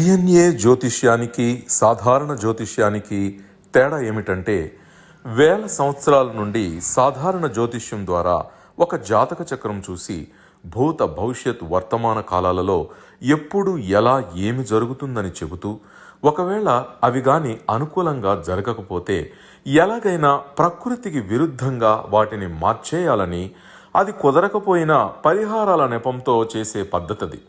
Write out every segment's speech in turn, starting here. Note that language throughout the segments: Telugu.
డిఎన్ఏ జ్యోతిష్యానికి సాధారణ జ్యోతిష్యానికి తేడా ఏమిటంటే, వేల సంవత్సరాల నుండి సాధారణ జ్యోతిష్యం ద్వారా ఒక జాతక చక్రం చూసి భూత భవిష్యత్ వర్తమాన కాలాలలో ఎప్పుడు ఎలా ఏమి జరుగుతుందని చెబుతూ, ఒకవేళ అవి గాని అనుకూలంగా జరగకపోతే ఎలాగైనా ప్రకృతికి విరుద్ధంగా వాటిని మార్చేయాలని, అది కుదరకపోయినా పరిహారాల నెపంతో చేసే పద్ధతిది.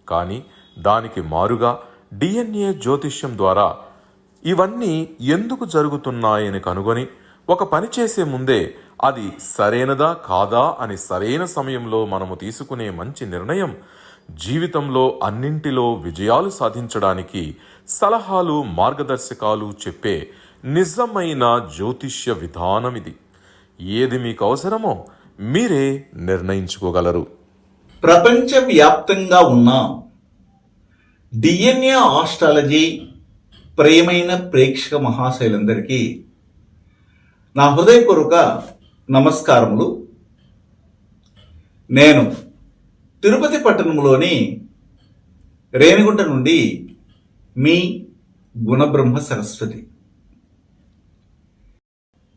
కానీ దానికి మారుగా డిఎన్ఏ జ్యోతిష్యం ద్వారా ఇవన్నీ ఎందుకు జరుగుతున్నాయని కనుగొని ఒక పని చేసే ముందే అది సరైనదా కాదా అని సరైన సమయంలో మనము తీసుకునే మంచి నిర్ణయం జీవితంలో అన్నింటిలో విజయాలు సాధించడానికి సలహాలు మార్గదర్శకాలు చెప్పే నిజమైన జ్యోతిష్య విధానం ఇది. ఏది మీకు అవసరమో మీరే నిర్ణయించుకోగలరు. ప్రపంచవ్యాప్తంగా ఉన్న డిఎన్ఏ ఆస్ట్రాలజీ ప్రియమైన ప్రేక్షక మహాశైలందరికీ నా హృదయపూర్వక నమస్కారములు. నేను తిరుపతి పట్టణంలోని రేణిగుంట నుండి మీ గుణబ్రహ్మ సరస్వతి.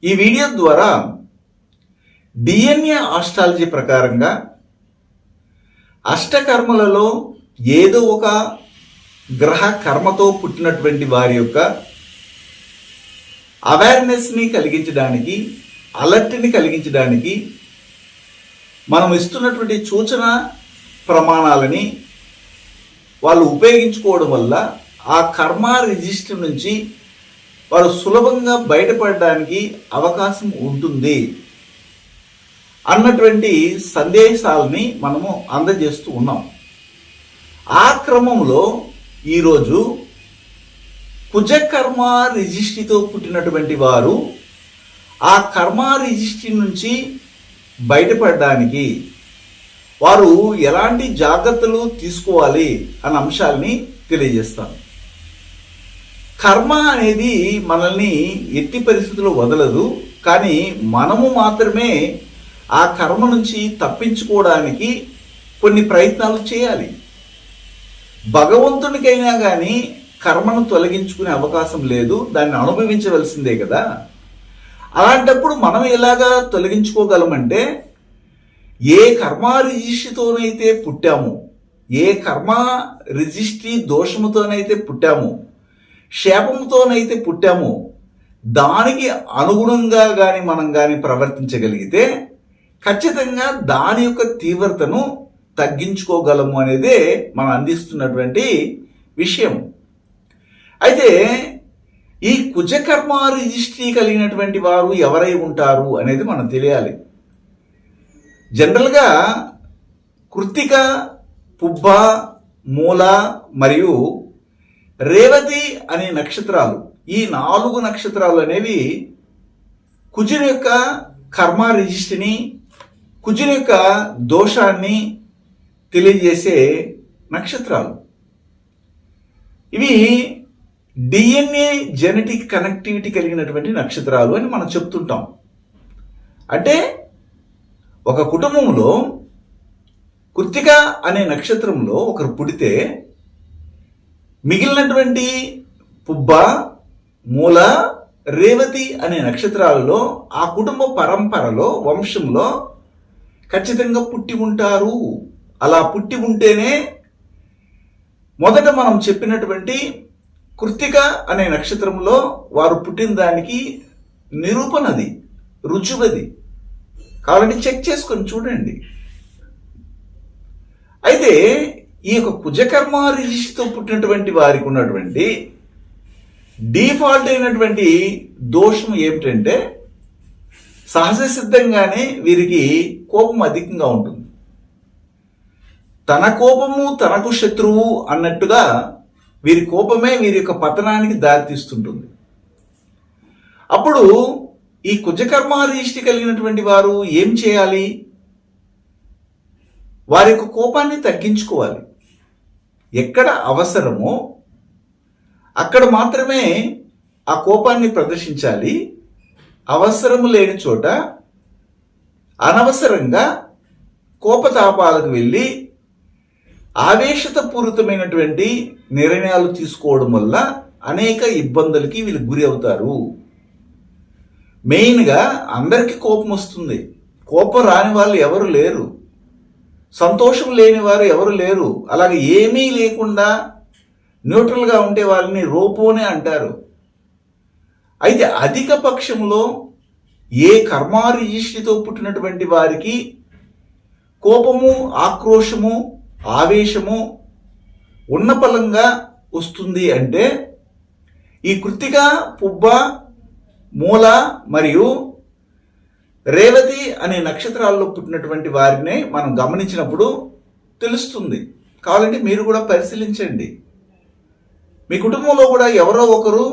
ఈ వీడియో ద్వారా డిఎన్ఏ ఆస్ట్రాలజీ ప్రకారంగా అష్టకర్మలలో ఏదో ఒక గ్రహ కర్మతో పుట్టినటువంటి వారి యొక్క అవేర్నెస్ని కలిగించడానికి, అలర్ట్ని కలిగించడానికి మనం ఇస్తున్నటువంటి సూచన ప్రమాణాలని వాళ్ళు ఉపయోగించుకోవడం వల్ల ఆ కర్మ రిజిస్టర్ నుంచి వారు సులభంగా బయటపడడానికి అవకాశం ఉంటుంది అన్నటువంటి సందేశాలని మనము అందజేస్తూ ఉన్నాం. ఆ క్రమంలో ఈరోజు కుజకర్మ రిజిస్ట్రీతో పుట్టినటువంటి వారు ఆ కర్మ రిజిస్ట్రీ నుంచి బయటపడడానికి వారు ఎలాంటి జాగ్రత్తలు తీసుకోవాలి అన్న అంశాలని తెలియజేస్తాను. కర్మ అనేది మనల్ని ఎట్టి పరిస్థితుల్లో వదలదు, కానీ మనము మాత్రమే ఆ కర్మ నుంచి తప్పించుకోవడానికి కొన్ని ప్రయత్నాలు చేయాలి. భగవంతునికైనా కానీ కర్మను తొలగించుకునే అవకాశం లేదు, దాన్ని అనుభవించవలసిందే కదా. అలాంటప్పుడు మనం ఎలాగా తొలగించుకోగలమంటే, ఏ కర్మ రిజిస్ట్రీతోనైతే పుట్టామో, ఏ కర్మ రిజిస్ట్రీ దోషముతోనైతే పుట్టామో, శాపంతోనైతే పుట్టామో, దానికి అనుగుణంగా కానీ మనం కానీ ప్రవర్తించగలిగితే ఖచ్చితంగా దాని యొక్క తీవ్రతను తగ్గించుకోగలము అనేదే మనం అందిస్తున్నటువంటి విషయం. అయితే ఈ కుజకర్మ రిజిస్ట్రీ కలిగినటువంటి వారు ఎవరై ఉంటారు అనేది మనం తెలియాలి. జనరల్గా కృత్తిక, పుబ్బ, మూల మరియు రేవతి అనే నక్షత్రాలు, ఈ 4 నక్షత్రాలు అనేవి కుజుని యొక్క కర్మ రిజిస్ట్రీని, కుజుని యొక్క దోషాన్ని తెలియజేసే నక్షత్రాలు. ఇవి డిఎన్ఏ జెనెటిక్ కనెక్టివిటీ కలిగినటువంటి నక్షత్రాలు అని మనం చెప్తుంటాం. అంటే ఒక కుటుంబంలో కృత్తిక అనే నక్షత్రంలో ఒకరు పుడితే మిగిలినటువంటి పుబ్బ, మూల, రేవతి అనే నక్షత్రాలలో ఆ కుటుంబ పరంపరలో, వంశంలో ఖచ్చితంగా పుట్టి ఉంటారు. అలా పుట్టి ఉంటేనే మొదట మనం చెప్పినటువంటి కృత్తిక అనే నక్షత్రంలో వారు పుట్టిన దానికి నిరూపణది, రుజువది. కావాలంటే చెక్ చేసుకొని చూడండి. అయితే ఈ యొక్క కుజకర్మ రిజిస్ట్రీతో పుట్టినటువంటి వారికి ఉన్నటువంటి డిఫాల్ట్ అయినటువంటి దోషం ఏమిటంటే, సహజ సిద్ధంగానే వీరికి కోపం అధికంగా ఉంటుంది. తన కోపము తనకు శత్రువు అన్నట్టుగా వీరి కోపమే వీరి యొక్క పతనానికి దారితీస్తుంటుంది. అప్పుడు ఈ కుజకర్మ రిజిస్ట్రీ కలిగినటువంటి వారు ఏం చేయాలి? వారి యొక్క కోపాన్ని తగ్గించుకోవాలి. ఎక్కడ అవసరమో అక్కడ మాత్రమే ఆ కోపాన్ని ప్రదర్శించాలి. అవసరం లేని చోట అనవసరంగా కోపతాపాలకు వెళ్ళి ఆవేశపూరితమైనటువంటి నిర్ణయాలు తీసుకోవడం వల్ల అనేక ఇబ్బందులకి వీళ్ళు గురి అవుతారు. మెయిన్గా అందరికీ కోపం వస్తుంది. కోపం రాని వాళ్ళు ఎవరు లేరు, సంతోషం లేని వారు ఎవరు లేరు. అలాగే ఏమీ లేకుండా న్యూట్రల్గా ఉంటే వాళ్ళని రోపోనే అంటారు. అయితే అధిక పక్షంలో ఏ కర్మారిజిష్టితో పుట్టినటువంటి వారికి కోపము, ఆక్రోశము, ఆవేశము ఉన్నపలంగా వస్తుంది అంటే ఈ కృత్తిక, పుబ్బ, మూల మరియు రేవతి అనే నక్షత్రాల్లో పుట్టినటువంటి వారిని మనం గమనించినప్పుడు తెలుస్తుంది. కావాలంటే మీరు కూడా పరిశీలించండి. మీ కుటుంబంలో కూడా ఎవరో ఒకరు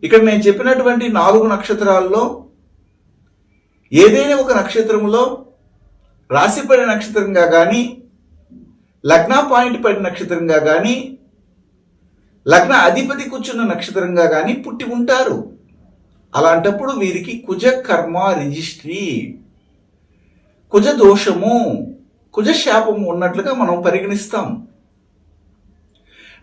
ఇక్కడ నేను చెప్పినటువంటి 4 నక్షత్రాల్లో ఏదైనా ఒక నక్షత్రంలో రాశి పడిన నక్షత్రంగా కానీ, లగ్న పాయింట్ పడిన నక్షత్రంగా కానీ, లగ్న అధిపతి కూర్చున్న నక్షత్రంగా కానీ పుట్టి ఉంటారు. అలాంటప్పుడు వీరికి కుజ కర్మ రిజిస్ట్రీ, కుజ దోషము, కుజ శాపము ఉన్నట్లుగా మనం పరిగణిస్తాం.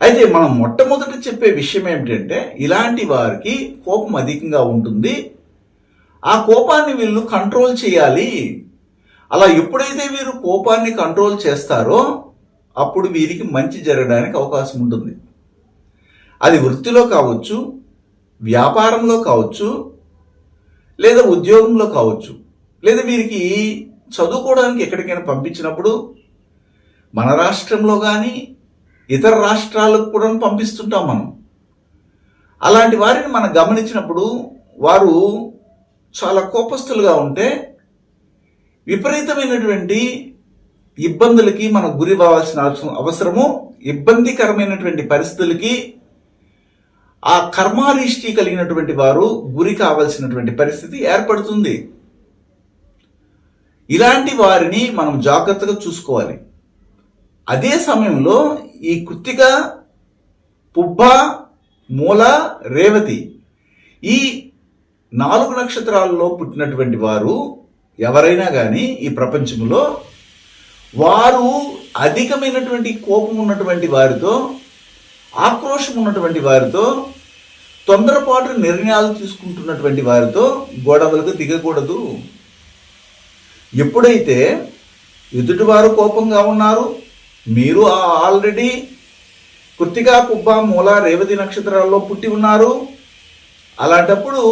అయితే మనం మొట్టమొదట చెప్పే విషయం ఏమిటంటే ఇలాంటి వారికి కోపం అధికంగా ఉంటుంది. ఆ కోపాన్ని వీళ్ళు కంట్రోల్ చేయాలి. అలా ఎప్పుడైతే వీరు కోపాన్ని కంట్రోల్ చేస్తారో అప్పుడు వీరికి మంచి జరగడానికి అవకాశం ఉంటుంది. అది వృత్తిలో కావచ్చు, వ్యాపారంలో కావచ్చు, లేదా ఉద్యోగంలో కావచ్చు, లేదా వీరికి చదువుకోవడానికి ఎక్కడికైనా పంపించినప్పుడు మన రాష్ట్రంలో కానీ ఇతర రాష్ట్రాలకు కూడా పంపిస్తుంటాం మనం. అలాంటి వారిని మనం గమనించినప్పుడు వారు చాలా కోపస్తులుగా ఉంటే విపరీతమైనటువంటి ఇబ్బందులకి మనం గురి కావాల్సిన అవసరము, ఇబ్బందికరమైనటువంటి పరిస్థితులకి ఆ కర్మారిష్టి కలిగినటువంటి వారు గురి కావాల్సినటువంటి పరిస్థితి ఏర్పడుతుంది. ఇలాంటి వారిని మనం జాగ్రత్తగా చూసుకోవాలి. అదే సమయంలో ఈ కృత్తిక, పుబ్బ, మూల, రేవతి ఈ 4 నక్షత్రాల్లో పుట్టినటువంటి వారు ఎవరైనా కానీ ఈ ప్రపంచంలో వారు అధికమైనటువంటి కోపం ఉన్నటువంటి వారితో, ఆక్రోశం ఉన్నటువంటి వారితో, తొందరపాటు నిర్ణయాలు తీసుకుంటున్నటువంటి వారితో గొడవలకు దిగకూడదు. ఎప్పుడైతే ఎదుటివారు కోపంగా ఉన్నారు, మీరు ఆల్రెడీ కృత్తిక, పుబ్బ, మూల, రేవతి నక్షత్రాల్లో పుట్టి ఉన్నారు, అలాంటప్పుడు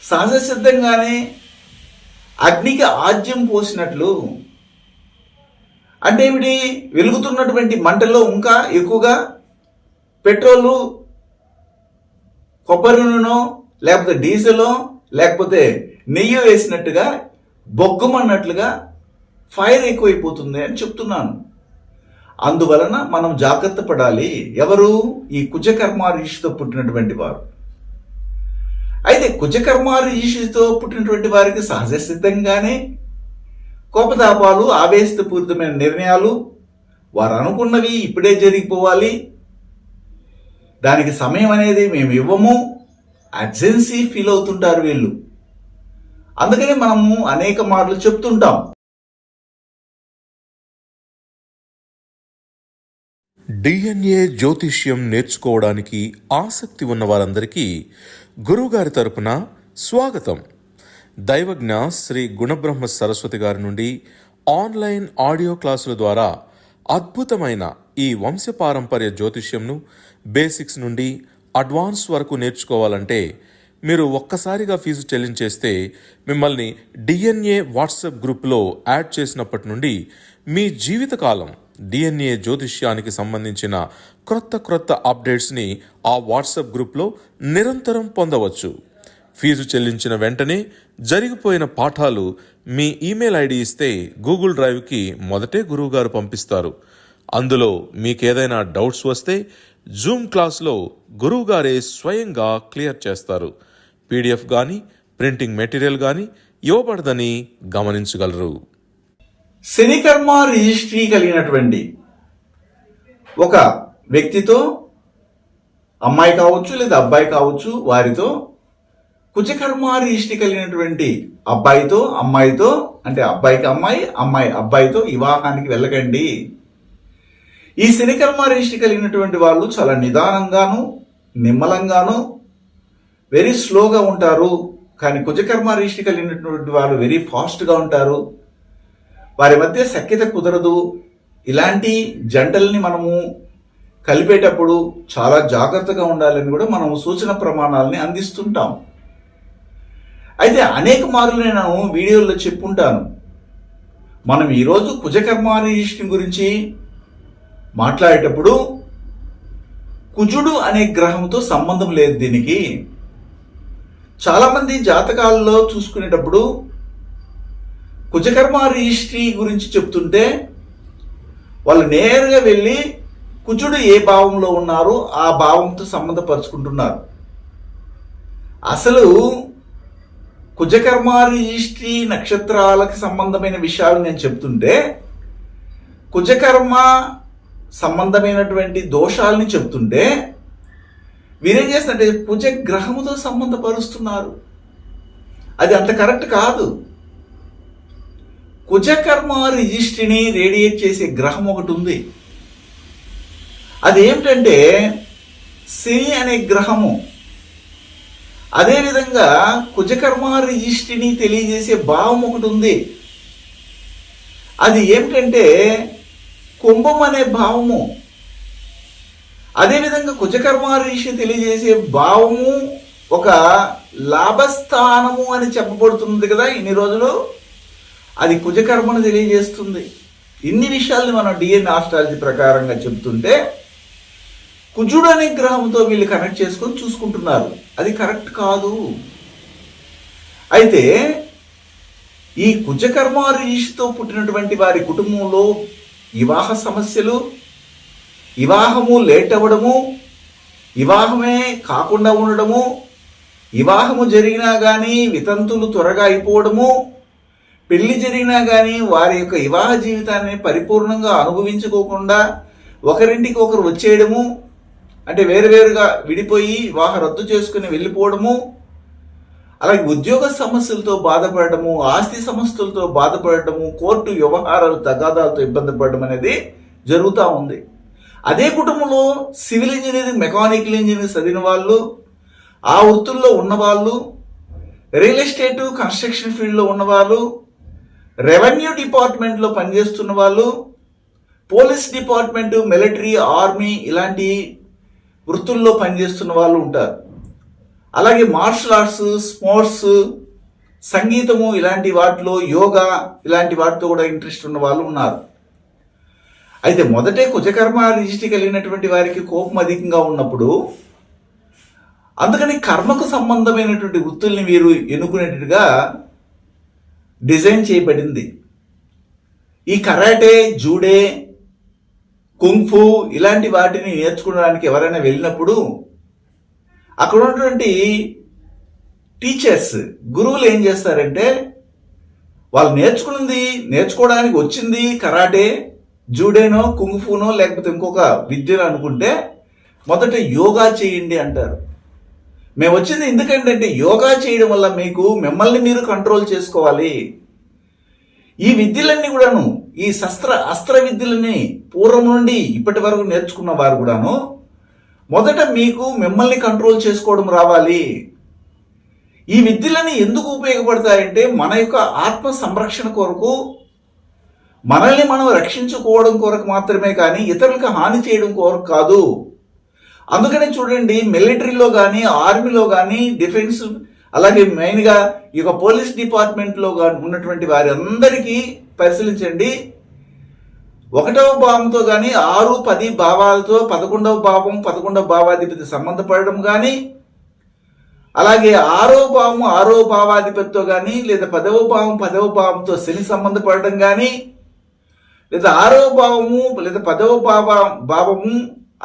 సహజ సిద్ధంగానే అగ్నికి ఆజ్యం పోసినట్లు, అంటే ఏమిటి, వెలుగుతున్నటువంటి మంటల్లో ఇంకా ఎక్కువగా పెట్రోలు, కొబ్బరి నూనెనో లేకపోతే డీజిలో లేకపోతే నెయ్యి వేసినట్టుగా బొగ్గుమన్నట్లుగా ఫైర్ ఎక్కువైపోతుంది అని చెప్తున్నాను. అందువలన మనం జాగ్రత్త పడాలి. ఎవరు? ఈ కుజకర్మారీషితో పుట్టినటువంటి వారు. అయితే కుజకర్మారీషితో పుట్టినటువంటి వారికి సహజ సిద్ధంగానే కోపతాపాలు, ఆవేశపూరితమైన నిర్ణయాలు, వారు అనుకున్నవి ఇప్పుడే జరిగిపోవాలి, దానికి సమయం అనేది మేము ఇవ్వము, అర్జెన్సీ ఫీల్ అవుతుంటారు వీళ్ళు. అందుకని మనము అనేక మార్లు చెప్తుంటాం. డిఎన్ఏ జ్యోతిష్యం నేర్చుకోవడానికి ఆసక్తి ఉన్న వారందరికీ గురువుగారి తరపున స్వాగతం. దైవజ్ఞ శ్రీ గుణబ్రహ్మ సరస్వతి గారి నుండి ఆన్లైన్ ఆడియో క్లాసుల ద్వారా అద్భుతమైన ఈ వంశపారంపర్య జ్యోతిష్యంను బేసిక్స్ నుండి అడ్వాన్స్ వరకు నేర్చుకోవాలంటే మీరు ఒక్కసారిగా ఫీజు చెల్లించేస్తే మిమ్మల్ని డిఎన్ఏ వాట్సాప్ గ్రూప్లో యాడ్ చేసినప్పటి నుండి మీ జీవితకాలం డిఎన్ఏ జ్యోతిష్యానికి సంబంధించిన క్రొత్త అప్డేట్స్ని ఆ వాట్సాప్ గ్రూప్లో నిరంతరం పొందవచ్చు. ఫీజు చెల్లించిన వెంటనే జరిగిపోయిన పాఠాలు మీ ఈమెయిల్ ఐడి ఇస్తే గూగుల్ డ్రైవ్కి మొదటే గురువుగారు పంపిస్తారు. అందులో మీకేదైనా డౌట్స్ వస్తే జూమ్ క్లాస్లో గురువుగారే స్వయంగా క్లియర్ చేస్తారు. పీడిఎఫ్ కానీ ప్రింటింగ్ మెటీరియల్ కానీ ఇవ్వబడదని గమనించగలరు. శనికర్మ రిజిస్ట్రీ కలిగినటువంటి ఒక వ్యక్తితో, అమ్మాయి కావచ్చు లేదా అబ్బాయి కావచ్చు, వారితో కుజకర్మ రిజిస్ట్రీ కలిగినటువంటి అబ్బాయితో, అమ్మాయితో అంటే అబ్బాయికి అమ్మాయి, అమ్మాయి అబ్బాయితో వివాహానికి వెళ్ళకండి. ఈ శనికర్మ రిజిస్ట్రీ కలిగినటువంటి వాళ్ళు చాలా నిదానంగాను, నిమ్మలంగాను, వెరీ స్లోగా ఉంటారు. కానీ కుజకర్మ రిజిస్ట్రీ కలిగినటువంటి వాళ్ళు వెరీ ఫాస్ట్గా ఉంటారు. వారి మధ్య సఖ్యత కుదరదు. ఇలాంటి జంటల్ని మనము కలిపేటప్పుడు చాలా జాగ్రత్తగా ఉండాలని కూడా మనం సూచన ప్రమాణాలని అందిస్తుంటాం. అయితే అనేక మార్లు నేను వీడియోల్లో చెప్పుంటాను. మనం ఈరోజు కుజకర్మ రిజిస్ట్రీ గురించి మాట్లాడేటప్పుడు కుజుడు అనే గ్రహంతో సంబంధం లేదు దీనికి. చాలామంది జాతకాలలో చూసుకునేటప్పుడు కుజకర్మ రిజిస్ట్రీ గురించి చెప్తుంటే వాళ్ళు నేరుగా వెళ్ళి కుజుడు ఏ భావంలో ఉన్నారో ఆ భావంతో సంబంధపరుచుకుంటున్నారు. అసలు కుజకర్మ రిజిస్ట్రీ నక్షత్రాలకు సంబంధమైన విషయాలు నేను చెప్తుంటే కుజకర్మ సంబంధమైనటువంటి దోషాలని చెప్తుంటే వీరేం చేస్తారంటే కుజ గ్రహముతో సంబంధపరుస్తున్నారు. అది అంత కరెక్ట్ కాదు. కుజకర్మ రిజిస్ట్రీని రేడియేట్ చేసే గ్రహం ఒకటి ఉంది. అదేమిటంటే శని అనే గ్రహము. అదేవిధంగా కుజకర్మ రిజిస్ట్రీని తెలియజేసే భావం ఒకటి ఉంది. అది ఏమిటంటే కుంభం అనే భావము. అదేవిధంగా కుజకర్మ రిజిస్ట్రీ తెలియజేసే భావము ఒక లాభస్థానము అని చెప్పబడుతుంది కదా ఇన్ని రోజులు. అది కుజకర్మను తెలియజేస్తుంది. ఇన్ని విషయాల్ని మనం డిఎన్ఏ ఆస్ట్రాలజీ ప్రకారంగా చెప్తుంటే కుజుడు అనే గ్రహంతో వీళ్ళు కనెక్ట్ చేసుకొని చూసుకుంటున్నారు. అది కరెక్ట్ కాదు. అయితే ఈ కుజకర్మ రిజిస్ట్రీతో పుట్టినటువంటి వారి కుటుంబంలో వివాహ సమస్యలు, వివాహము లేట్ అవ్వడము, వివాహమే కాకుండా ఉండడము, వివాహము జరిగినా కానీ వితంతులు త్వరగా అయిపోవడము, పెళ్లి జరిగినా కానీ వారి యొక్క వివాహ జీవితాన్ని పరిపూర్ణంగా అనుభవించుకోకుండా ఒకరింటికి ఒకరు వచ్చేయడము, అంటే వేరువేరుగా విడిపోయి వివాహ రద్దు చేసుకుని వెళ్ళిపోవడము, అలాగే ఉద్యోగ సమస్యలతో బాధపడము, ఆస్తి సమస్యలతో బాధపడము, కోర్టు వ్యవహారాలు తగాదాలతో ఇబ్బంది పడడం అనేది జరుగుతూ ఉంది. అదే కుటుంబంలో సివిల్ ఇంజనీరింగ్, మెకానికల్ ఇంజనీరింగ్ చదివిన వాళ్ళు, ఆ వృత్తుల్లో ఉన్నవాళ్ళు, రియల్ ఎస్టేట్ కన్స్ట్రక్షన్ ఫీల్డ్లో ఉన్నవాళ్ళు, రెవెన్యూ డిపార్ట్మెంట్లో పనిచేస్తున్న వాళ్ళు, పోలీస్ డిపార్ట్మెంటు, మిలిటరీ, ఆర్మీ ఇలాంటి వృత్తుల్లో పనిచేస్తున్న వాళ్ళు ఉంటారు. అలాగే మార్షల్ ఆర్ట్స్, స్పోర్ట్స్, సంగీతము ఇలాంటి వాటిలో, యోగా ఇలాంటి వాటితో కూడా ఇంట్రెస్ట్ ఉన్న వాళ్ళు ఉన్నారు. అయితే మొదటే కుజకర్మ రిజిస్ట్రీ కలిగినటువంటి వారికి కోపం అధికంగా ఉన్నప్పుడు అందుకని కర్మకు సంబంధమైనటువంటి వృత్తుల్ని వీరు ఎన్నుకునేట్టుగా డిజైన్ చేయబడింది. ఈ కరాటే, జూడే, కుంగ్ఫు ఇలాంటి వాటిని నేర్చుకోవడానికి ఎవరైనా వెళ్ళినప్పుడు అక్కడ ఉన్నటువంటి టీచర్స్, గురువులు ఏం చేస్తారంటే వాళ్ళు నేర్చుకోవడానికి వచ్చింది కరాటే, జూడేనో, కుంగ్ఫూనో లేకపోతే ఇంకొక విద్యను అనుకుంటే మొదట యోగా చేయండి అంటారు. మేము వచ్చింది ఎందుకంటే యోగా చేయడం వల్ల మిమ్మల్ని మీరు కంట్రోల్ చేసుకోవాలి. ఈ విద్యలన్నీ కూడాను, ఈ అస్త్ర విద్యలని పూర్వం నుండి ఇప్పటి వరకు నేర్చుకున్న వారు కూడాను మొదట మిమ్మల్ని కంట్రోల్ చేసుకోవడం రావాలి. ఈ విద్యలని ఎందుకు ఉపయోగపడతాయంటే మన యొక్క ఆత్మ సంరక్షణ కొరకు, మనల్ని మనం రక్షించుకోవడం కొరకు మాత్రమే కానీ ఇతరులకు హాని చేయడం కొరకు కాదు. అందుకనే చూడండి, మిలిటరీలో కానీ, ఆర్మీలో కానీ, డిఫెన్స్, అలాగే మెయిన్గా ఈ యొక్క పోలీస్ డిపార్ట్మెంట్లో ఉన్నటువంటి వారి అందరికీ పరిశీలించండి. 1వ భావంతో కానీ 6, 10 భావాలతో 11వ భావం, 11వ భావాధిపతి సంబంధపడడం కానీ, అలాగే 6వ భావం 6వ భావాధిపతితో కానీ, లేదా 10వ భావం 10వ భావంతో శని సంబంధపడడం కానీ, లేదా 6వ భావము లేదా 10వ భావము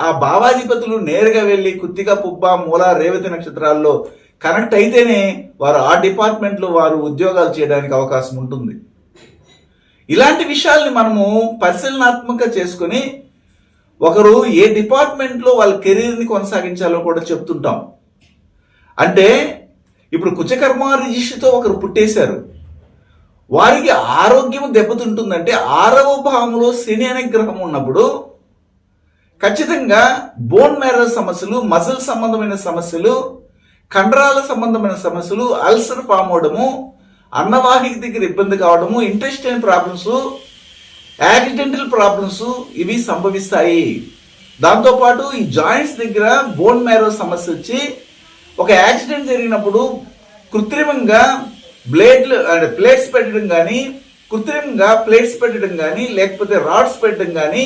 ఆ భావాధిపతులు నేరుగా వెళ్ళి కృత్తిక, పుబ్బ, మూల, రేవతి నక్షత్రాల్లో కనెక్ట్ అయితేనే వారు ఆ డిపార్ట్మెంట్లో వారు ఉద్యోగాలు చేయడానికి అవకాశం ఉంటుంది. ఇలాంటి విషయాల్ని మనము పరిశీలనాత్మకంగా చేసుకుని ఒకరు ఏ డిపార్ట్మెంట్లో వాళ్ళ కెరీర్ని కొనసాగించాలో కూడా చెప్తుంటాం. అంటే ఇప్పుడు కుజకర్మ రిజిస్ట్రీతో ఒకరు పుట్టేశారు, వారికి ఆరోగ్యం దెబ్బతింటుందంటే 6వ భావంలో శని అనే గ్రహం ఉన్నప్పుడు ఖచ్చితంగా బోన్ మ్యారో సమస్యలు, మజిల్ సంబంధమైన సమస్యలు, కండరాల సంబంధమైన సమస్యలు, అల్సర్ ఫామ్ అవడము, అన్నవాహిక దగ్గర ఇబ్బంది కావడము, ఇంటెస్టైన్ ప్రాబ్లమ్స్, యాక్సిడెంటల్ ప్రాబ్లమ్స్ ఇవి సంభవిస్తాయి. దాంతోపాటు ఈ జాయింట్స్ దగ్గర బోన్ మ్యారో సమస్య వచ్చి ఒక యాక్సిడెంట్ జరిగినప్పుడు కృత్రిమంగా ప్లేట్స్ పెట్టడం కానీ, లేకపోతే రాడ్స్ పెట్టడం కానీ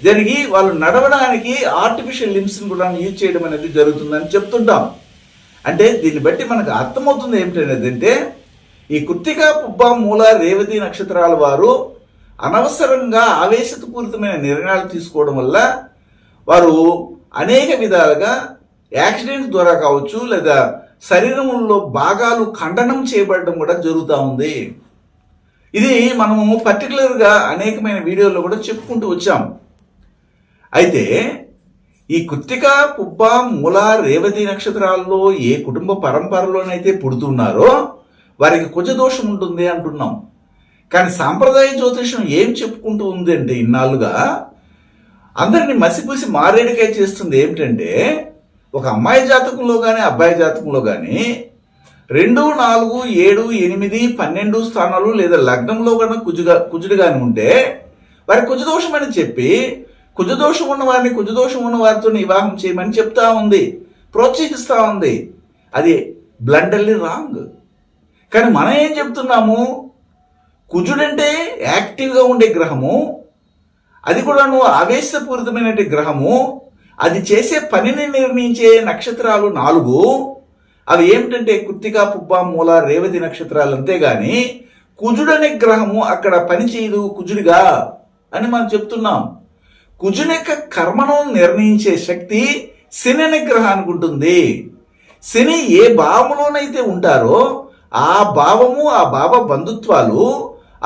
జరిగి వాళ్ళు నడవడానికి ఆర్టిఫిషియల్ లిమ్స్ని కూడా యూజ్ చేయడం అనేది జరుగుతుందని చెప్తుంటాం. అంటే దీన్ని బట్టి మనకు అర్థమవుతుంది ఏమిటంటే ఈ కృత్తిక, పుబ్బ, మూల, రేవతి నక్షత్రాల వారు అనవసరంగా ఆవేశపూరితమైన నిర్ణయాలు తీసుకోవడం వల్ల వారు అనేక విధాలుగా యాక్సిడెంట్స్ ద్వారా కావచ్చు, లేదా శరీరంలో భాగాలు ఖండనం చేయబడడం కూడా జరుగుతూ ఉంది. ఇది మనము పర్టికులర్గా అనేకమైన వీడియోల్లో కూడా చెప్పుకుంటూ వచ్చాం. అయితే ఈ కృత్తిక, పుబ్బ, మూల, రేవతి నక్షత్రాల్లో ఏ కుటుంబ పరంపరలోనైతే పుడుతున్నారో వారికి కుజదోషం ఉంటుంది అంటున్నాం. కానీ సాంప్రదాయ జ్యోతిషం ఏం చెప్పుకుంటూ ఉంది అంటే ఇన్నాళ్ళుగా అందరినీ మసిపూసి మారేడుకాయ చేస్తుంది ఏమిటంటే ఒక అమ్మాయి జాతకంలో కానీ అబ్బాయి జాతకంలో కానీ 2, 4, 7, 8, 12 స్థానాలు లేదా లగ్నంలో కన్నా కుజుడు కానీ ఉంటే వారి కుజదోషం అని చెప్పి కుజదోషం ఉన్న వారితో వివాహం చేయమని చెప్తా ఉంది, ప్రోత్సహిస్తూ ఉంది. అది బ్లండర్లీ రాంగ్. కానీ మనం ఏం చెప్తున్నాము, కుజుడంటే యాక్టివ్గా ఉండే గ్రహము, అది కూడా ఆవేశపూరితమైన గ్రహము, అది చేసే పనిని నిర్ణయించే నక్షత్రాలు 4. అవి ఏమిటంటే కృత్తిక, పుబ్బ, మూల, రేవతి నక్షత్రాలు. అంతేగాని కుజుడనే గ్రహము అక్కడ పని చేయదు కుజుడిగా అని మనం చెప్తున్నాం. కుజుని యొక్క కర్మను నిర్ణయించే శక్తి శని అనే గ్రహానికి ఉంటుంది. శని ఏ భావంలోనైతే ఉంటారో ఆ భావము, ఆ భావ బంధుత్వాలు,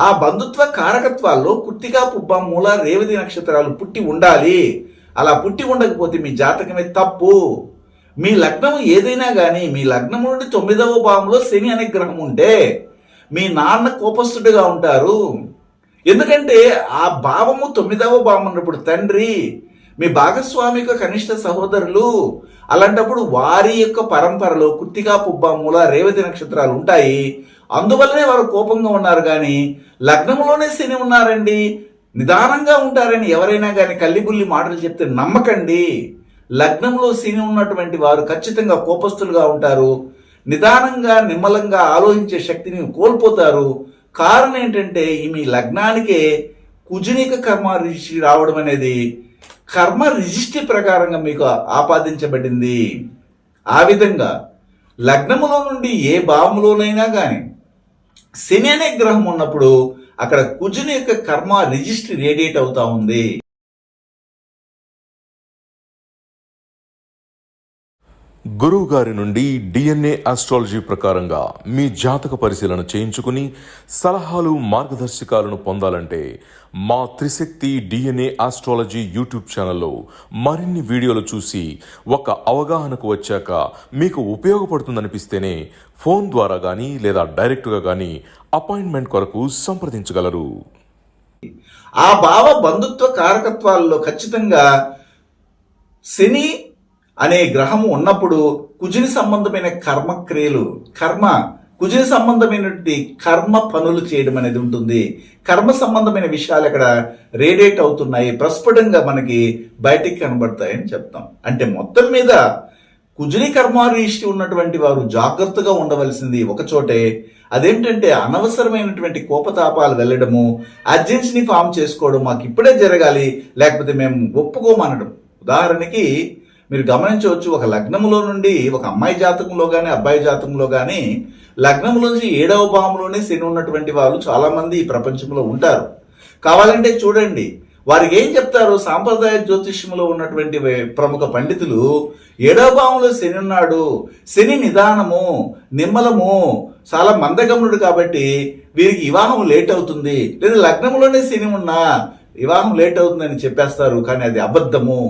ఆ బంధుత్వ కారకత్వాల్లో కృత్తిక, పుబ్బ, మూల, రేవతి నక్షత్రాలు పుట్టి ఉండాలి. అలా పుట్టి ఉండకపోతే మీ జాతకమే తప్పు. మీ లగ్నం ఏదైనా కానీ మీ లగ్నం నుండి 9వ భావంలో శని అనే గ్రహం ఉంటే మీ నాన్న కోపస్తుడిగా ఉంటారు. ఎందుకంటే ఆ భావము 9వ భావం అన్నప్పుడు తండ్రి, మీ భాగస్వామిక కనిష్ట సహోదరులు, అలాంటప్పుడు వారి యొక్క పరంపరలో కృత్తిక, పుబ్బ, మూల, రేవతి నక్షత్రాలు ఉంటాయి. అందువల్లనే వారు కోపంగా ఉన్నారు. కానీ లగ్నంలోనే శని ఉన్నారండి, నిదానంగా ఉంటారని ఎవరైనా కానీ కల్లిబుల్లి మాటలు చెప్తే నమ్మకండి. లగ్నంలో శని ఉన్నటువంటి వారు ఖచ్చితంగా కోపస్తులుగా ఉంటారు, నిదానంగా నిమ్మలంగా ఆలోచించే శక్తిని కోల్పోతారు. కారణం ఏంటంటే మీ లగ్నానికే కుజునిక కర్మ రిజిస్ట్రీ రావడం అనేది కర్మ రిజిస్ట్రీ ప్రకారంగా మీకు ఆపాదించబడింది. ఆ విధంగా లగ్నములో నుండి ఏ భావములోనైనా కానీ శని అనే గ్రహం ఉన్నప్పుడు అక్కడ కుజుని యొక్క కర్మ రిజిస్ట్రీ రేడియేట్ అవుతా ఉంది. గురువు గారి నుండి డిఎన్ఏ ఆస్ట్రాలజీ ప్రకారంగా మీ జాతక పరిశీలన చేయించుకుని సలహాలు, మార్గదర్శకాలను పొందాలంటే మా త్రిశక్తి డిఎన్ఏ ఆస్ట్రాలజీ యూట్యూబ్ ఛానల్లో మరిన్ని వీడియోలు చూసి ఒక అవగాహనకు వచ్చాక మీకు ఉపయోగపడుతుందనిపిస్తేనే ఫోన్ ద్వారా కానీ లేదా డైరెక్ట్గా కానీ అపాయింట్మెంట్ కొరకు సంప్రదించగలరు. ఆ భావ బంధుత్వ కారకత్వాల్లో ఖచ్చితంగా శని అనే గ్రహము ఉన్నప్పుడు కుజుని సంబంధమైన కుజుని సంబంధమైనటువంటి కర్మ పనులు చేయడం అనేది ఉంటుంది. కర్మ సంబంధమైన విషయాలు అక్కడ రేడియేట్ అవుతున్నాయి, ప్రస్ఫుటంగా మనకి బయటికి కనబడతాయని చెప్తాం. అంటే మొత్తం మీద కుజుని కర్మారీష్టి ఉన్నటువంటి వారు జాగ్రత్తగా ఉండవలసింది ఒకచోటే. అదేంటంటే అనవసరమైనటువంటి కోపతాపాలు వెళ్ళడము, అర్జెన్సీని ఫామ్ చేసుకోవడం, మాకు ఇప్పుడే జరగాలి లేకపోతే మేము ఒప్పుకోమనడం. ఉదాహరణకి మీరు గమనించవచ్చు, ఒక లగ్నంలో నుండి ఒక అమ్మాయి జాతకంలో కానీ అబ్బాయి జాతకంలో కానీ లగ్నంలో నుంచి 7వ భావంలోనే శని ఉన్నటువంటి వాళ్ళు చాలా మంది ఈ ప్రపంచంలో ఉంటారు. కావాలంటే చూడండి, వారికి ఏం చెప్తారు, సాంప్రదాయ జ్యోతిష్యంలో ఉన్నటువంటి ప్రముఖ పండితులు 7వ భావంలో శని ఉన్నాడు, శని నిదానము, నిమ్మలము, చాలా మందగమనుడు కాబట్టి వీరికి వివాహం లేట్ అవుతుంది, లేదా లగ్నంలోనే శని ఉన్నా వివాహం లేట్ అవుతుందని చెప్పేస్తారు. కానీ అది అబద్ధము.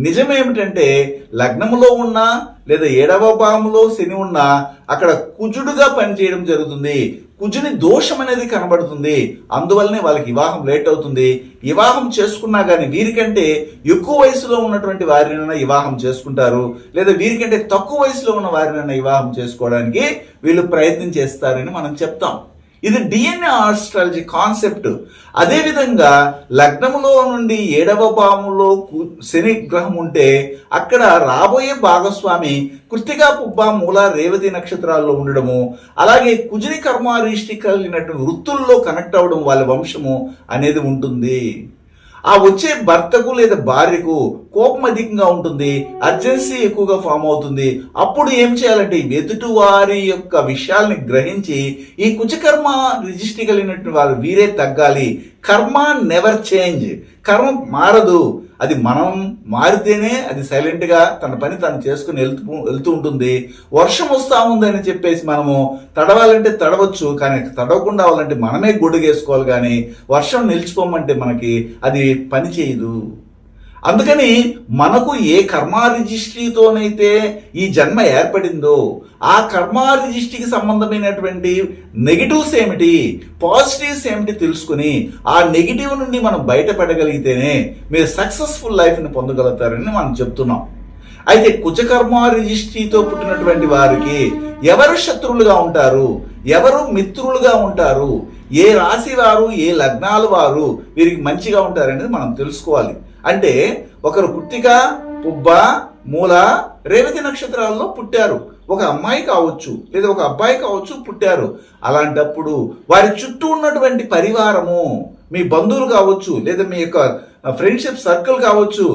నిజమేమిటంటే లగ్నములో ఉన్నా లేదా 7వ భావంలో శని ఉన్నా అక్కడ కుజుడుగా పనిచేయడం జరుగుతుంది. కుజుని దోషం అనేది కనబడుతుంది. అందువల్లనే వాళ్ళకి వివాహం లేట్ అవుతుంది. వివాహం చేసుకున్నా కానీ వీరికంటే ఎక్కువ వయసులో ఉన్నటువంటి వారినైనా వివాహం చేసుకుంటారు, లేదా వీరికంటే తక్కువ వయసులో ఉన్న వారినైనా వివాహం చేసుకోవడానికి వీళ్ళు ప్రయత్నం చేస్తారని మనం చెప్తాం. ఇది డిఎన్ఏ ఆస్ట్రాలజీ కాన్సెప్ట్. అదేవిధంగా లగ్నములో నుండి 7వ భావంలో శని గ్రహం ఉంటే అక్కడ రాబోయే భాగస్వామి కృత్తిక, పుబ్బ, మూల, రేవతి నక్షత్రాల్లో ఉండడము, అలాగే కుజుని కర్మారిష్టి కలిగినటువంటి వృత్తుల్లో కనెక్ట్ అవ్వడం వాళ్ళ వంశము అనేది ఉంటుంది. ఆ వచ్చే భర్తకు లేదా భార్యకు కోపం అధికంగా ఉంటుంది, అర్జెన్సీ ఎక్కువగా ఫామ్ అవుతుంది. అప్పుడు ఏం చేయాలంటే ఎదుటి వారి యొక్క విషయాల్ని గ్రహించి ఈ కుజకర్మ రిజిస్ట్రీ కలిగినటువంటి వారు వీరే తగ్గాలి. కర్మ నెవర్ చేంజ్, కర్మ మారదు. అది మనం మారితేనే అది సైలెంట్గా తన పని తను చేసుకుని వెళ్తూ ఉంటుంది. వర్షం వస్తూ ఉందని చెప్పేసి మనము తడవాలంటే తడవచ్చు, కానీ తడవకుండా అవ్వాలంటే మనమే గొడుగేసుకోవాలి. కానీ వర్షం నిలిచిపోమంటే మనకి అది పని చేయదు. అందుకని మనకు ఏ కర్మ రిజిస్ట్రీతోనైతే ఈ జన్మ ఏర్పడిందో ఆ కర్మ రిజిస్ట్రీకి సంబంధమైనటువంటి నెగిటివ్స్ ఏమిటి, పాజిటివ్స్ ఏమిటి తెలుసుకుని ఆ నెగిటివ్ నుండి మనం బయటపడగలిగితేనే మీరు సక్సెస్ఫుల్ లైఫ్ని పొందగలుగుతారని మనం చెప్తున్నాం. అయితే కుజకర్మ రిజిస్ట్రీతో పుట్టినటువంటి వారికి ఎవరు శత్రువులుగా ఉంటారు, ఎవరు మిత్రులుగా ఉంటారు, ఏ రాశి వారు ఏ లగ్నాలు వారు వీరికి మంచిగా ఉంటారనేది మనం తెలుసుకోవాలి. అంటే ఒకరు కృత్తిక, పుబ్బ, మూల, రేవతి నక్షత్రాల్లో పుట్టారు. ఒక అమ్మాయి కావచ్చు లేదా ఒక అబ్బాయి కావచ్చు పుట్టారు. అలాంటప్పుడు వారి చుట్టూ ఉన్నటువంటి పరివారము, మీ బంధువులు కావచ్చు లేదా మీ యొక్క ఫ్రెండ్షిప్ సర్కిల్ కావచ్చు,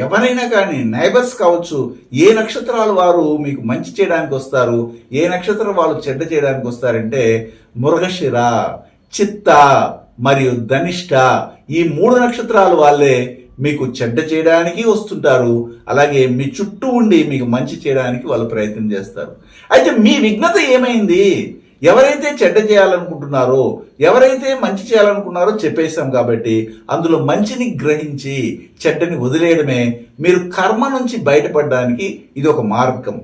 ఎవరైనా కానీ నైబర్స్ కావచ్చు, ఏ నక్షత్రాలు వారు మీకు మంచి చేయడానికి వస్తారు, ఏ నక్షత్రం వాళ్ళు చెడ్డ చేయడానికి వస్తారంటే మృగశిర, చిత్త మరియు ధనిష్ట ఈ 3 నక్షత్రాలు వాళ్ళే మీకు చెడ్డ చేయడానికి వస్తుంటారు. అలాగే మీ చుట్టూ ఉండి మీకు మంచి చేయడానికి వాళ్ళు ప్రయత్నం చేస్తారు. అయితే మీ విఘ్నత ఏమైంది? ఎవరైతే చెడ్డ చేయాలనుకుంటున్నారో, ఎవరైతే మంచి చేయాలనుకున్నారో చెప్పేశాం కాబట్టి అందులో మంచిని గ్రహించి చెడ్డని వదిలేయడమే మీరు కర్మ నుంచి బయటపడడానికి ఇది ఒక మార్గం.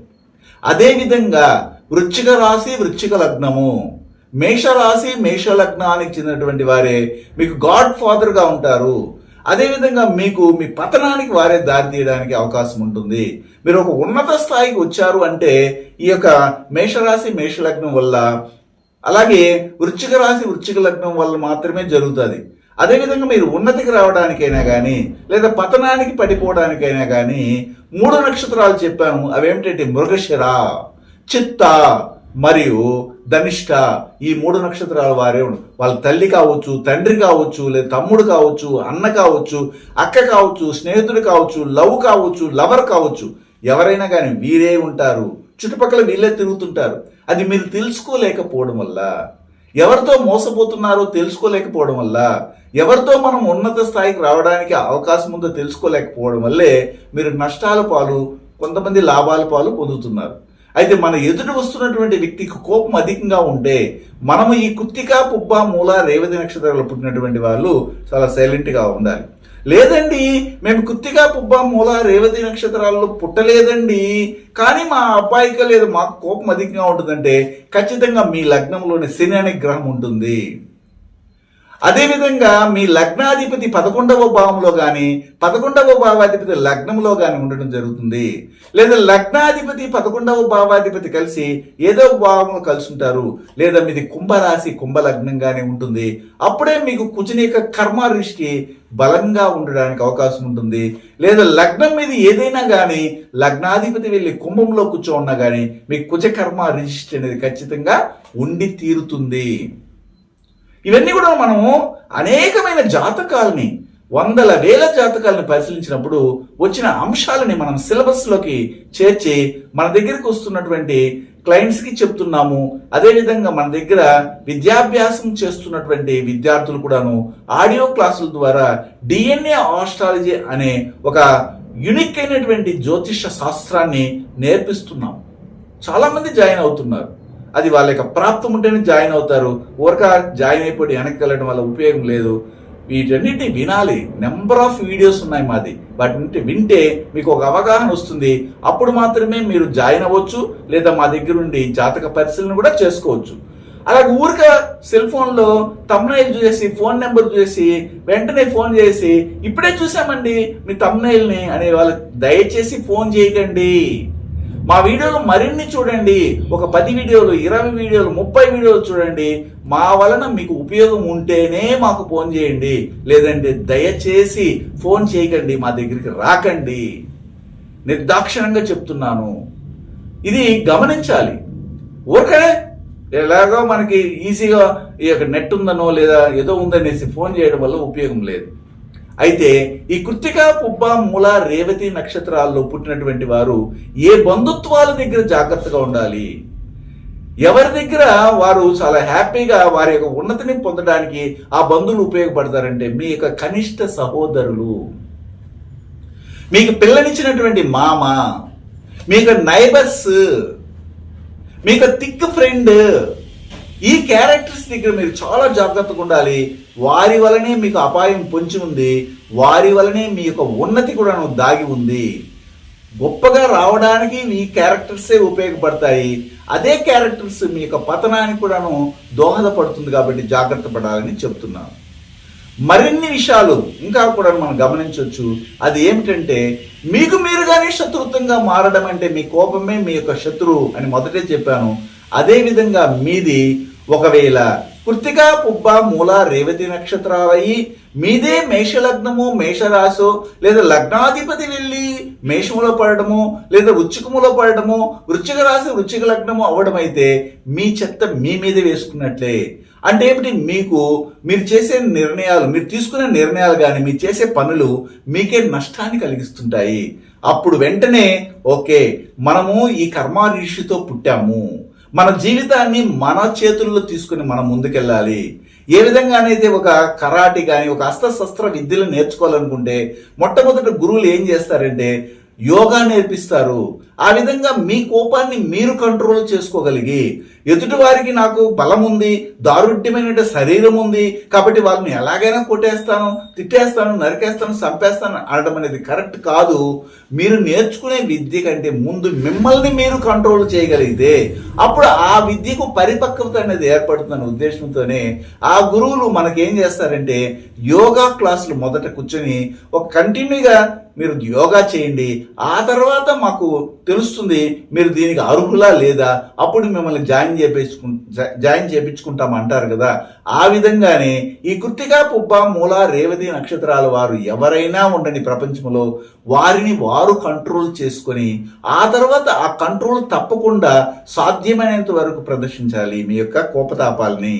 అదేవిధంగా వృశ్చిక రాశి, వృశ్చిక లగ్నము, మేషరాశి, మేష లగ్నానికి చెందినటువంటి వారే మీకు గాడ్ ఫాదర్గా ఉంటారు. అదేవిధంగా మీకు మీ పతనానికి వారే దారి తీయడానికి అవకాశం ఉంటుంది. మీరు ఒక ఉన్నత స్థాయికి వచ్చారు అంటే ఈ యొక్క మేషరాశి, మేషలగ్నం వల్ల, అలాగే వృశ్చిక రాశి, వృశ్చిక లగ్నం వల్ల మాత్రమే జరుగుతుంది. అదేవిధంగా మీరు ఉన్నతికి రావడానికైనా కానీ లేదా పతనానికి పడిపోవడానికైనా కానీ 3 నక్షత్రాలు చెప్పాను. అవేమిటంటే మృగశిర, చిత్త మరియు ధనిష్ట ఈ 3 నక్షత్రాల వారే వాళ్ళ తల్లి కావచ్చు, తండ్రి కావచ్చు, లేదా తమ్ముడు కావచ్చు, అన్న కావచ్చు, అక్క కావచ్చు, స్నేహితుడు కావచ్చు, లవ్ కావచ్చు, లవర్ కావచ్చు, ఎవరైనా కానీ వీరే ఉంటారు. చుట్టుపక్కల వీళ్ళే తిరుగుతుంటారు. అది మీరు తెలుసుకోలేకపోవడం వల్ల, ఎవరితో మోసపోతున్నారో తెలుసుకోలేకపోవడం వల్ల, ఎవరితో మనం ఉన్నత స్థాయికి రావడానికి అవకాశం ఉందో తెలుసుకోలేకపోవడం వల్లే మీరు నష్టాల పాలు, కొంతమంది లాభాల పాలు పొందుతున్నారు. అయితే మన ఎదుట వస్తున్నటువంటి వ్యక్తికి కోపం అధికంగా ఉంటే మనము ఈ కృత్తిక, పుబ్బ, మూల, రేవతి నక్షత్రాలు పుట్టినటువంటి వాళ్ళు చాలా సైలెంట్గా ఉండాలి. లేదండి మేము కృత్తిక, పుబ్బ, మూల, రేవతి నక్షత్రాల్లో పుట్టలేదండి, కానీ మా అబ్బాయికి లేదు మాకు కోపం అధికంగా ఉంటుందంటే ఖచ్చితంగా మీ లగ్నంలోని శని అనే గ్రహం ఉంటుంది. అదేవిధంగా మీ లగ్నాధిపతి 11వ భావంలో కానీ 11వ భావాధిపతి లగ్నంలో కానీ ఉండడం జరుగుతుంది. లేదా లగ్నాధిపతి 11వ భావాధిపతి కలిసి ఏదో భావంలో కలిసి ఉంటారు. లేదా మీది కుంభరాశి, కుంభలగ్నంగానే ఉంటుంది. అప్పుడే మీకు కుజుని యొక్క కర్మ దృష్టి బలంగా ఉండడానికి అవకాశం ఉంటుంది. లేదా లగ్నం మీద ఏదైనా కానీ లగ్నాధిపతి వెళ్ళి కుంభంలో కూర్చోన్నా కానీ మీకు కుజ కర్మ రిజిస్టర్ అనేది ఖచ్చితంగా ఉండి తీరుతుంది. ఇవన్నీ కూడా మనము అనేకమైన జాతకాలని, వందల వేల జాతకాలను పరిశీలించినప్పుడు వచ్చిన అంశాలని మనం సిలబస్లోకి చేర్చి మన దగ్గరికి వస్తున్నటువంటి క్లయింట్స్కి చెప్తున్నాము. అదేవిధంగా మన దగ్గర విద్యాభ్యాసం చేస్తున్నటువంటి విద్యార్థులు కూడాను ఆడియో క్లాసుల ద్వారా డిఎన్ఏ ఆస్ట్రాలజీ అనే ఒక యూనిక్ అయినటువంటి జ్యోతిష శాస్త్రాన్ని నేర్పిస్తున్నాం. చాలామంది జాయిన్ అవుతున్నారు. అది వాళ్ళ యొక్క ప్రాప్తం ఉంటేనే జాయిన్ అవుతారు. ఊరక జాయిన్ అయిపోయి వెనక్కి వెళ్ళడం వల్ల ఉపయోగం లేదు. వీటన్నిటిని వినాలి. నెంబర్ ఆఫ్ వీడియోస్ ఉన్నాయి మాది. వాటిని వింటే మీకు ఒక అవగాహన వస్తుంది. అప్పుడు మాత్రమే మీరు జాయిన్ అవ్వచ్చు, లేదా మా దగ్గర నుండి జాతక పరిశీలన కూడా చేసుకోవచ్చు. అలాగే ఊరిక సెల్ ఫోన్లో తమ్నైల్ చూసి ఫోన్ నెంబర్ చూసి వెంటనే ఫోన్ చేసి ఇప్పుడే చూసామండి మీ తమ్నైల్ని అనే వాళ్ళకి దయచేసి ఫోన్ చేయకండి. మా వీడియోలు మరిన్ని చూడండి. ఒక 10 వీడియోలు, 20 వీడియోలు, 30 వీడియోలు చూడండి. మా వలన మీకు ఉపయోగం ఉంటేనే మాకు ఫోన్ చేయండి. లేదంటే దయచేసి ఫోన్ చేయకండి, మా దగ్గరికి రాకండి. నిర్దాక్షిణంగా చెప్తున్నాను. ఇది గమనించాలి. ఊరికనే ఎలాగో మనకి ఈజీగా ఈ యొక్క నెట్ ఉందనో లేదా ఏదో ఉందనేసి ఫోన్ చేయడం వల్ల ఉపయోగం లేదు. అయితే ఈ కృత్తిక, పుబ్బ, మూల, రేవతి నక్షత్రాల్లో పుట్టినటువంటి వారు ఏ బంధుత్వాల దగ్గర జాగ్రత్తగా ఉండాలి, ఎవరి దగ్గర వారు చాలా హ్యాపీగా వారి యొక్క ఉన్నతిని పొందడానికి ఆ బంధువులు ఉపయోగపడతారంటే మీ యొక్క కనిష్ట సహోదరులు, మీకు పిల్లనిచ్చినటువంటి మామ, మీకు నైబర్స్, మీకు థిక్ ఫ్రెండ్, ఈ క్యారెక్టర్స్ దగ్గర మీరు చాలా జాగ్రత్తగా ఉండాలి. వారి వలనే మీకు అపాయం పొంచి ఉంది, వారి వలనే మీ యొక్క ఉన్నతి కూడా దాగి ఉంది. గొప్పగా రావడానికి మీ క్యారెక్టర్సే ఉపయోగపడతాయి. అదే క్యారెక్టర్స్ మీ యొక్క పతనానికి కూడాను దోహదపడుతుంది. కాబట్టి జాగ్రత్త పడాలని చెప్తున్నాను. మరిన్ని విషయాలు ఇంకా కూడా మనం గమనించవచ్చు. అది ఏమిటంటే మీకు మీరుగానే శత్రుత్వంగా మారడం అంటే మీ కోపమే మీ యొక్క శత్రువు అని మొదటే చెప్పాను. అదేవిధంగా మీది ఒకవేళ కృత్తిక, పుబ్బ, మూల, రేవతి నక్షత్రాలయ్యి మీదే మేషలగ్నము, మేషరాశో లేదా లగ్నాధిపతి వెళ్ళి మేషములో పడడము లేదా వృశ్చికములో పడడము, వృశ్చిక రాశి వృశ్చిక లగ్నము అవ్వడం అయితే మీ చెత్త మీ మీద వేసుకున్నట్లే. అంటే ఏమిటి? మీరు చేసే నిర్ణయాలు, మీరు తీసుకునే నిర్ణయాలు కానీ మీరు చేసే పనులు మీకే నష్టాన్ని కలిగిస్తుంటాయి. అప్పుడు వెంటనే ఓకే, మనము ఈ కర్మారీషితో పుట్టాము, మన జీవితాన్ని మన చేతుల్లో తీసుకుని మనం ముందుకెళ్ళాలి. ఏ విధంగానైతే ఒక కరాటి కానీ ఒక అస్త్రశస్త్ర విద్యలు నేర్చుకోవాలనుకుంటే మొట్టమొదటి గురువులు ఏం చేస్తారంటే యోగా నేర్పిస్తారు. ఆ విధంగా మీ కోపాన్ని మీరు కంట్రోల్ చేసుకోగలిగి ఎదుటి వారికి నాకు బలం ఉంది, దారుఢ్యమైన శరీరం ఉంది కాబట్టి వాళ్ళని ఎలాగైనా కొట్టేస్తాను, తిట్టేస్తాను, నరికేస్తాను, చంపేస్తాను అనడం అనేది కరెక్ట్ కాదు. మీరు నేర్చుకునే విద్య కంటే ముందు మిమ్మల్ని మీరు కంట్రోల్ చేయగలిగితే అప్పుడు ఆ విద్యకు పరిపక్వత అనేది ఏర్పడుతుందనే ఉద్దేశంతోనే ఆ గురువులు మనకేం చేస్తారంటే యోగా క్లాసులు మొదట కూర్చొని ఒక కంటిన్యూగా మీరు యోగా చేయండి, ఆ తర్వాత మాకు తెలుస్తుంది మీరు దీనికి అర్హులా లేదా, అప్పుడు మిమ్మల్ని జాయిన్ చేయించుకుంటాం అంటారు కదా. ఆ విధంగానే ఈ కృత్తిక, పుబ్బ, మూల, రేవతి నక్షత్రాల వారు ఎవరైనా ఉండండి ప్రపంచంలో, వారిని వారు కంట్రోల్ చేసుకొని ఆ తర్వాత ఆ కంట్రోల్ తప్పకుండా సాధ్యమైనంత వరకు ప్రదర్శించాలి మీ యొక్క కోపతాపాలని.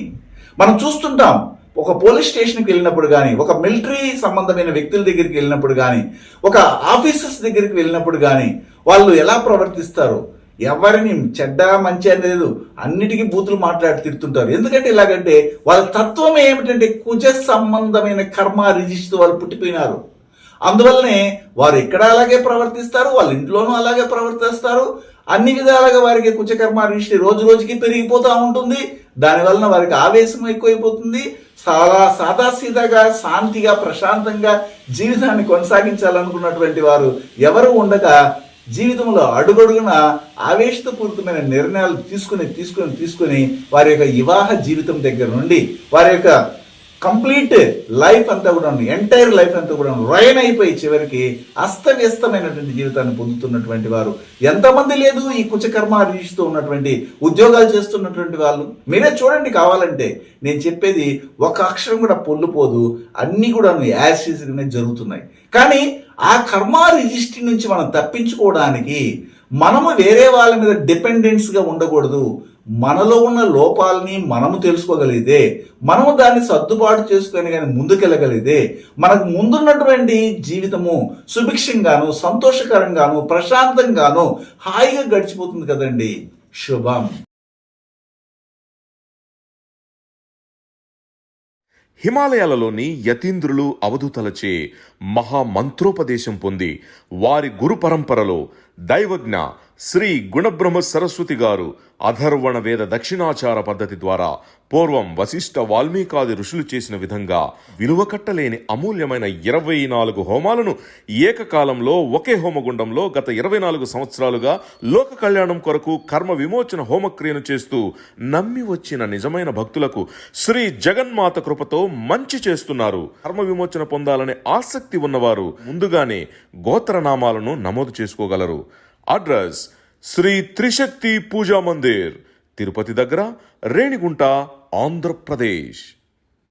మనం చూస్తుంటాం ఒక పోలీస్ స్టేషన్కి వెళ్ళినప్పుడు కానీ, ఒక మిలిటరీ సంబంధమైన వ్యక్తుల దగ్గరికి వెళ్ళినప్పుడు కానీ, ఒక ఆఫీసర్స్ దగ్గరికి వెళ్ళినప్పుడు కానీ వాళ్ళు ఎలా ప్రవర్తిస్తారు, ఎవరిని చెడ్డ మంచి అనేది అన్నిటికీ బూతులు మాట్లాడి తిడుతుంటారు. ఎందుకంటే ఇలాగంటే వాళ్ళ తత్వం ఏమిటంటే కుజ సంబంధమైన కర్మ రిజిస్టర్ వాళ్ళు పుట్టిపోయినారు. అందువల్లనే వారు ఎక్కడ అలాగే ప్రవర్తిస్తారు, వాళ్ళ ఇంట్లోనూ అలాగే ప్రవర్తిస్తారు. అన్ని విధాలుగా వారికి కుజకర్మ రిజిస్టర్ రోజు రోజుకి పెరిగిపోతూ ఉంటుంది. దానివలన వారికి ఆవేశం ఎక్కువైపోతుంది. చాలా సాదాసీదాగా శాంతిగా ప్రశాంతంగా జీవితాన్ని కొనసాగించాలనుకున్నటువంటి వారు ఎవరు ఉండగా జీవితంలో అడుగడుగున ఆవేశపూరితమైన నిర్ణయాలు తీసుకుని వారి యొక్క వివాహ జీవితం దగ్గర నుండి వారి యొక్క కంప్లీట్ లైఫ్ అంతా కూడా, ఎంటైర్ లైఫ్ అంతా కూడా రైన్ అయిపోయి చివరికి అస్తవ్యస్తమైనటువంటి జీవితాన్ని పొందుతున్నటువంటి వారు ఎంతమంది లేదు ఈ కుచకర్మ రీతితో ఉన్నటువంటి ఉద్యోగాలు చేస్తున్నటువంటి వాళ్ళు. మీరే చూడండి కావాలంటే. నేను చెప్పేది ఒక అక్షరం కూడా పొల్లుపోదు, అన్నీ కూడా యాసిడ్గానే జరుగుతున్నాయి. కానీ ఆ కర్మ రిజిస్ట్రీ నుంచి మనం తప్పించుకోవడానికి మనము వేరే వాళ్ళ మీద డిపెండెన్స్గా ఉండకూడదు. మనలో ఉన్న లోపాలని మనము తెలుసుకోగలిగితే, మనము దాన్ని సర్దుబాటు చేసుకొని కానీ ముందుకెళ్ళగలిగితే మనకు ముందున్నటువంటి జీవితము సుభిక్షంగాను, సంతోషకరంగాను, ప్రశాంతంగాను, హాయిగా గడిచిపోతుంది కదండి. శుభం. హిమాలయాలలోని యతీంద్రులు అవధూతలచే మహామంత్రోపదేశం పొంది వారి గురు పరంపరలో దైవజ్ఞ శ్రీ గుణబ్రహ్మ సరస్వతి గారు అధర్వణ వేద దక్షిణాచార పద్ధతి ద్వారా పూర్వం వశిష్ఠ వాల్మీకాది ఋషులు చేసిన విధంగా విలువ కట్టలేని అమూల్యమైన 24 హోమాలను ఏకకాలంలో ఒకే హోమగుండంలో గత 24 సంవత్సరాలుగా లోక కళ్యాణం కొరకు కర్మ విమోచన హోమక్రియను చేస్తూ నమ్మి వచ్చిన నిజమైన భక్తులకు శ్రీ జగన్మాత కృపతో మంచి చేస్తున్నారు. కర్మ విమోచన పొందాలనే ఆసక్తి ఉన్నవారు ముందుగానే గోత్రనామాలను నమోదు చేసుకోగలరు. అడ్రస్ శ్రీ త్రిశక్తి పూజా మందిర్, తిరుపతి దగ్గర, రేణిగుంట, ఆంధ్రప్రదేశ్.